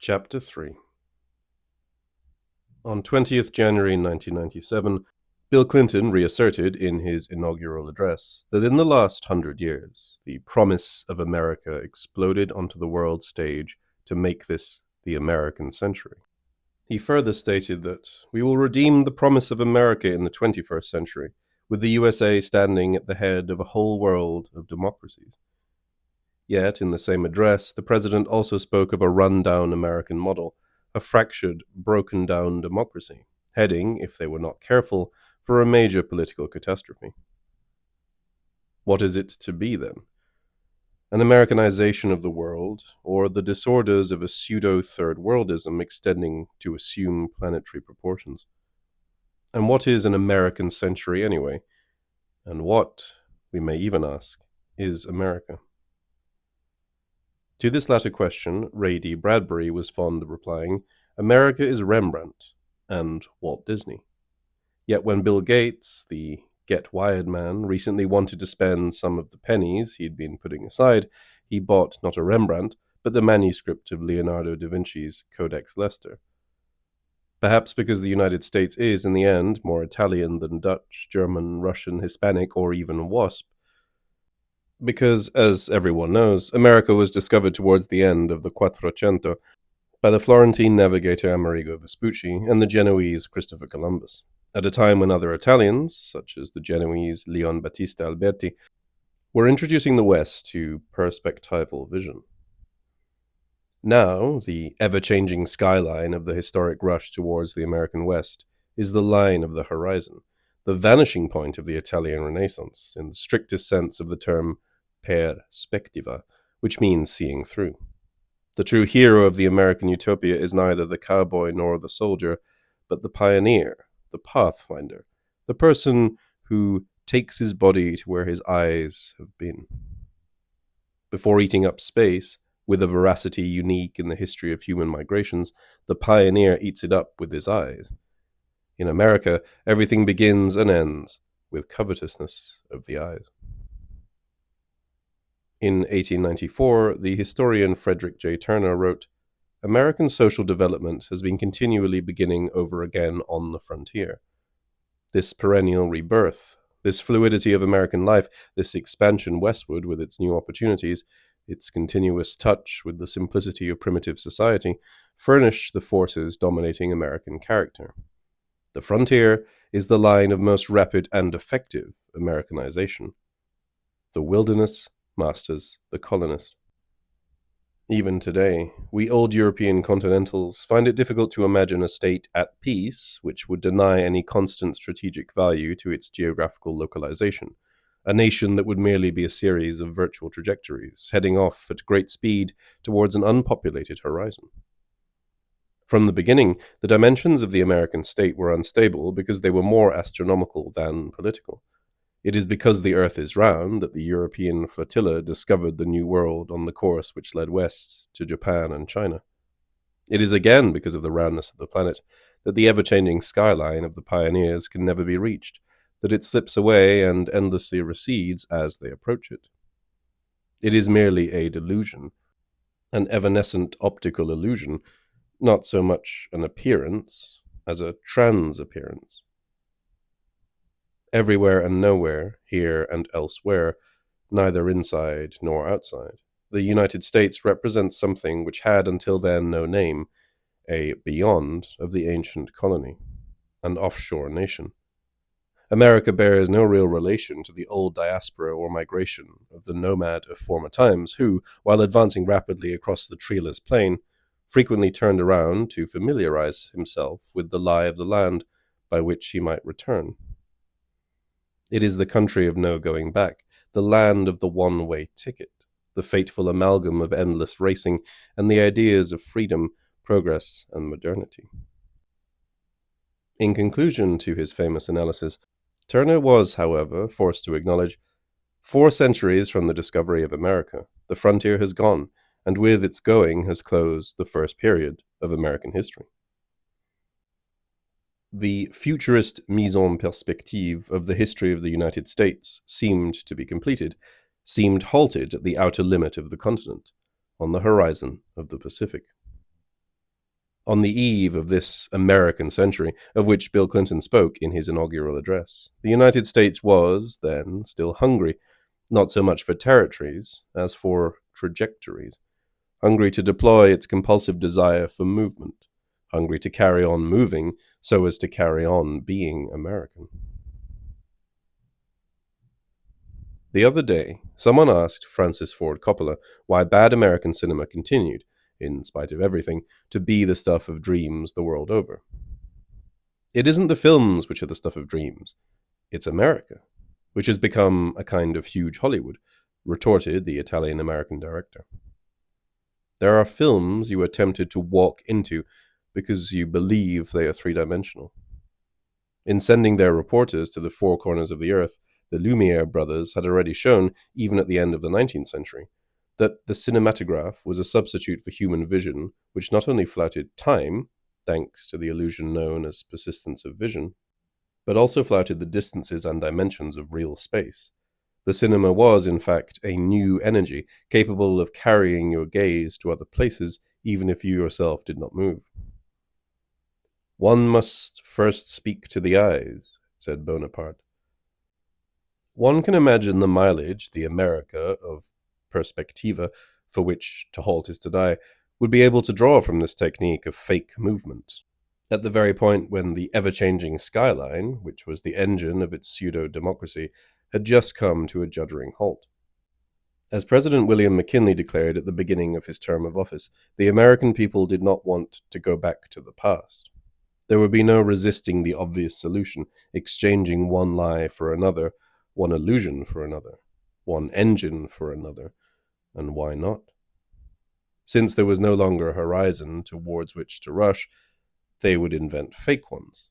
Chapter 3. On 20th January 1997, Bill Clinton reasserted in his inaugural address that in the last 100 years, the promise of America exploded onto the world stage to make this the American century. He further stated that we will redeem the promise of America in the 21st century, with the USA standing at the head of a whole world of democracies. Yet, in the same address, the president also spoke of a run-down American model, a fractured, broken-down democracy, heading, if they were not careful, for a major political catastrophe. What is it to be, then? An Americanization of the world, or the disorders of a pseudo-third worldism extending to assume planetary proportions? And what is an American century anyway? And what, we may even ask, is America? To this latter question, Ray D. Bradbury was fond of replying, America is Rembrandt and Walt Disney. Yet when Bill Gates, the Get Wired man, recently wanted to spend some of the pennies he'd been putting aside, he bought not a Rembrandt, but the manuscript of Leonardo da Vinci's Codex Leicester. Perhaps because the United States is, in the end, more Italian than Dutch, German, Russian, Hispanic, or even WASP. Because, as everyone knows, America was discovered towards the end of the Quattrocento by the Florentine navigator Amerigo Vespucci and the Genoese Christopher Columbus, at a time when other Italians, such as the Genoese Leon Battista Alberti, were introducing the West to perspectival vision. Now, the ever-changing skyline of the historic rush towards the American West is the line of the horizon, the vanishing point of the Italian Renaissance, in the strictest sense of the term perspectiva, which means seeing through. The true hero of the American utopia is neither the cowboy nor the soldier, but the pioneer, the pathfinder, the person who takes his body to where his eyes have been. Before eating up space, with a voracity unique in the history of human migrations, the pioneer eats it up with his eyes. In America, everything begins and ends with covetousness of the eyes. In 1894, the historian Frederick J. wrote, American social development has been continually beginning over again on the frontier. This perennial rebirth, this fluidity of American life, this expansion westward with its new opportunities, its continuous touch with the simplicity of primitive society, furnish the forces dominating American character. The frontier is the line of most rapid and effective Americanization. The wilderness masters the colonist. Even today, we old European continentals find it difficult to imagine a state at peace which would deny any constant strategic value to its geographical localization, a nation that would merely be a series of virtual trajectories, heading off at great speed towards an unpopulated horizon. From the beginning, the dimensions of the American state were unstable because they were more astronomical than political. It is because the Earth is round that the European flotilla discovered the New World on the course which led west to Japan and China. It is again because of the roundness of the planet that the ever-changing skyline of the pioneers can never be reached, that it slips away and endlessly recedes as they approach it. It is merely a delusion, an evanescent optical illusion, not so much an appearance as a trans-appearance. Everywhere and nowhere, here and elsewhere, neither inside nor outside, the United States represents something which had until then no name, a beyond of the ancient colony, an offshore nation. America bears no real relation to the old diaspora or migration of the nomad of former times who, while advancing rapidly across the treeless plain, frequently turned around to familiarize himself with the lie of the land by which he might return. It is the country of no going back, the land of the one-way ticket, the fateful amalgam of endless racing and the ideas of freedom, progress, and modernity. In conclusion to his famous analysis, Turner was, however, forced to acknowledge, 4 centuries from the discovery of America, the frontier has gone, and with its going has closed the first period of American history. The futurist mise en perspective of the history of the United States seemed to be completed, seemed halted at the outer limit of the continent, on the horizon of the Pacific. On the eve of this American century, of which Bill Clinton spoke in his inaugural address, the United States was, then, still hungry, not so much for territories as for trajectories, hungry to deploy its compulsive desire for movement, hungry to carry on moving so as to carry on being American. The other day, someone asked Francis Ford Coppola why bad American cinema continued, in spite of everything, to be the stuff of dreams the world over. It isn't the films which are the stuff of dreams, it's America, which has become a kind of huge Hollywood, retorted the Italian-American director. There are films you are tempted to walk into because you believe they are three-dimensional. In sending their reporters to the four corners of the earth, the Lumiere brothers had already shown, even at the end of the 19th century, that the cinematograph was a substitute for human vision which not only flouted time, thanks to the illusion known as persistence of vision, but also flouted the distances and dimensions of real space. The cinema was, in fact, a new energy, capable of carrying your gaze to other places, even if you yourself did not move. One must first speak to the eyes, said Bonaparte. One can imagine the mileage, the America of perspectiva, for which to halt is to die, would be able to draw from this technique of fake movement. At the very point when the ever-changing skyline, which was the engine of its pseudo-democracy, had just come to a juddering halt. As President William McKinley declared at the beginning of his term of office, the American people did not want to go back to the past. There would be no resisting the obvious solution, exchanging one lie for another, one illusion for another, one engine for another, and why not? Since there was no longer a horizon towards which to rush, they would invent fake ones,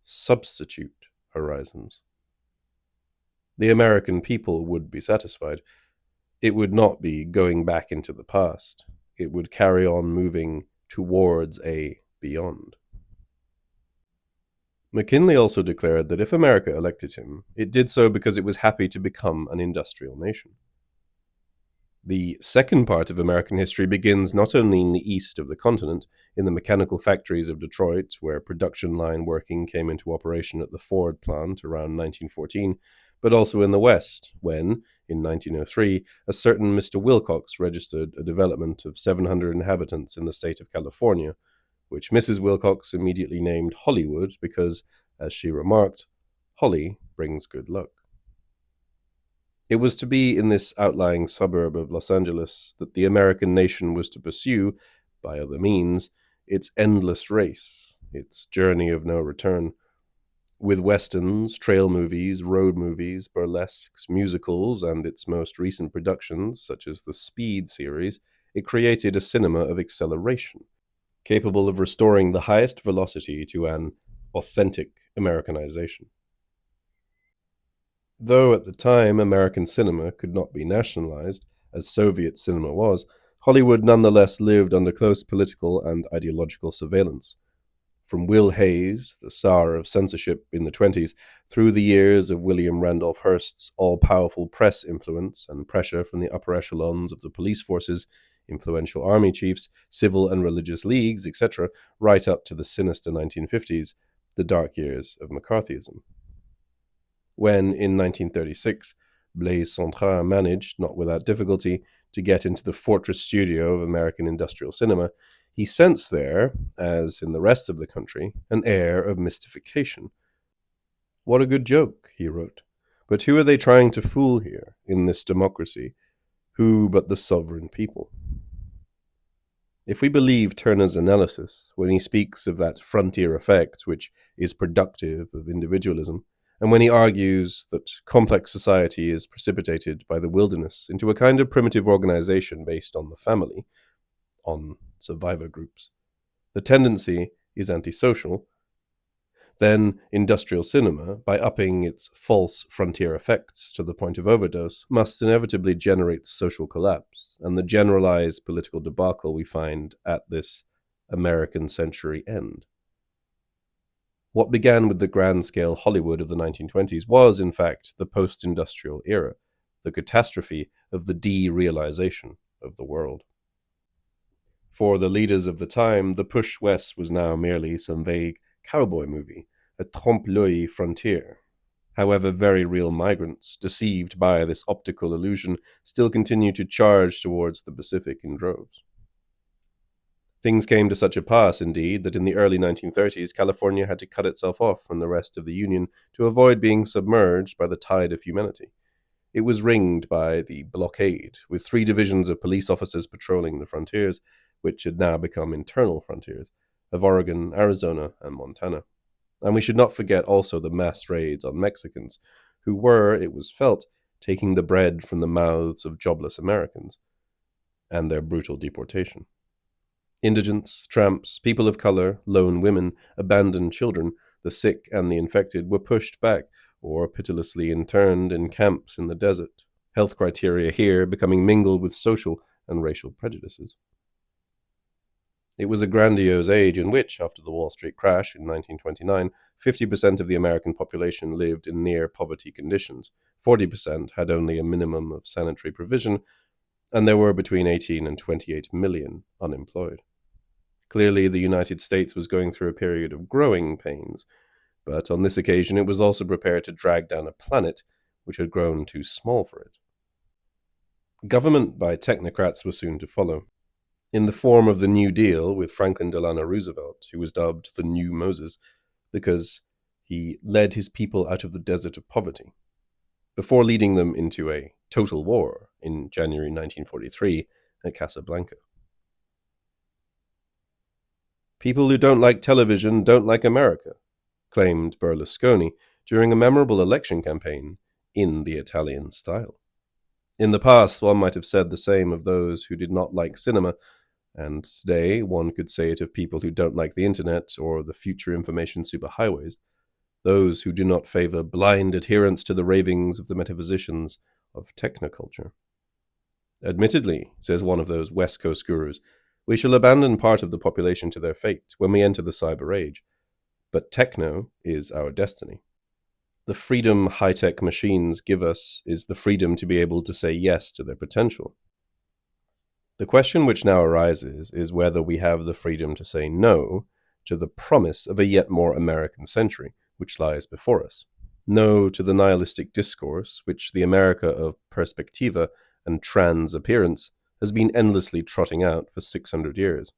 substitute horizons. The American people would be satisfied. It would not be going back into the past. It would carry on moving towards a beyond. McKinley also declared that if America elected him, it did so because it was happy to become an industrial nation. The second part of American history begins not only in the east of the continent, in the mechanical factories of Detroit, where production line working came into operation at the Ford plant around 1914, but also in the west, when, in 1903, a certain Mr. Wilcox registered a development of 700 inhabitants in the state of California, which Mrs. Wilcox immediately named Hollywood because, as she remarked, Holly brings good luck. It was to be in this outlying suburb of Los Angeles that the American nation was to pursue, by other means, its endless race, its journey of no return. With westerns, trail movies, road movies, burlesques, musicals, and its most recent productions, such as the Speed series, it created a cinema of acceleration, capable of restoring the highest velocity to an authentic Americanization. Though at the time American cinema could not be nationalized, as Soviet cinema was, Hollywood nonetheless lived under close political and ideological surveillance. From Will Hayes, the Tsar of censorship in the 1920s, through the years of William Randolph Hearst's all-powerful press influence and pressure from the upper echelons of the police forces, influential army chiefs, civil and religious leagues, etc., right up to the sinister 1950s, the dark years of McCarthyism. When, in 1936, Blaise Cendrars managed, not without difficulty, to get into the fortress studio of American industrial cinema, he sensed there, as in the rest of the country, an air of mystification. "What a good joke," he wrote. "But who are they trying to fool here, in this democracy? Who but the sovereign people?" If we believe Turner's analysis when he speaks of that frontier effect which is productive of individualism, and when he argues that complex society is precipitated by the wilderness into a kind of primitive organization based on the family, on survivor groups, the tendency is antisocial, then industrial cinema, by upping its false frontier effects to the point of overdose, must inevitably generate social collapse and the generalized political debacle we find at this American century end. What began with the grand-scale Hollywood of the 1920s was, in fact, the post-industrial era, the catastrophe of the derealization of the world. For the leaders of the time, the push west was now merely some vague cowboy movie, a trompe-l'oeil frontier. However, very real migrants, deceived by this optical illusion, still continue to charge towards the Pacific in droves. Things came to such a pass, indeed, that in the early 1930s, California had to cut itself off from the rest of the Union to avoid being submerged by the tide of humanity. It was ringed by the blockade, with 3 divisions of police officers patrolling the frontiers, which had now become internal frontiers, of Oregon, Arizona, and Montana. And we should not forget also the mass raids on Mexicans, who were, it was felt, taking the bread from the mouths of jobless Americans, and their brutal deportation. Indigents, tramps, people of color, lone women, abandoned children, the sick and the infected were pushed back or pitilessly interned in camps in the desert, health criteria here becoming mingled with social and racial prejudices. It was a grandiose age in which, after the Wall Street crash in 1929, 50% of the American population lived in near poverty conditions, 40% had only a minimum of sanitary provision, and there were between 18 and 28 million unemployed. Clearly, the United States was going through a period of growing pains, but on this occasion it was also prepared to drag down a planet which had grown too small for it. Government by technocrats was soon to follow, in the form of the New Deal with Franklin Delano Roosevelt, who was dubbed the New Moses, because he led his people out of the desert of poverty, before leading them into a total war in January 1943 at Casablanca. People who don't like television don't like America, claimed Berlusconi during a memorable election campaign in the Italian style. In the past, one might have said the same of those who did not like cinema, and today one could say it of people who don't like the internet or the future information superhighways, those who do not favor blind adherence to the ravings of the metaphysicians of technoculture. Admittedly, says one of those West Coast gurus, we shall abandon part of the population to their fate when we enter the cyber age, but techno is our destiny. The freedom high-tech machines give us is the freedom to be able to say yes to their potential. The question which now arises is whether we have the freedom to say no to the promise of a yet more American century which lies before us. No to the nihilistic discourse which the America of perspectiva and trans-appearance has been endlessly trotting out for 600 years.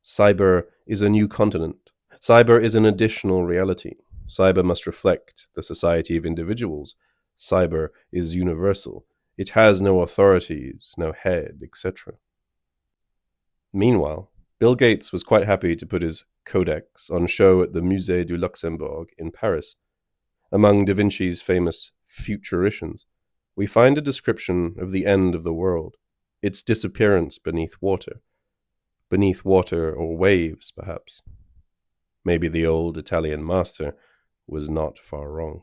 Cyber is a new continent. Cyber is an additional reality. Cyber must reflect the society of individuals. Cyber is universal. It has no authorities, no head, etc. Meanwhile, Bill Gates was quite happy to put his codex on show at the Musée du Luxembourg in Paris. Among Da Vinci's famous futuritions, we find a description of the end of the world, its disappearance beneath water or waves, perhaps. Maybe the old Italian master was not far wrong.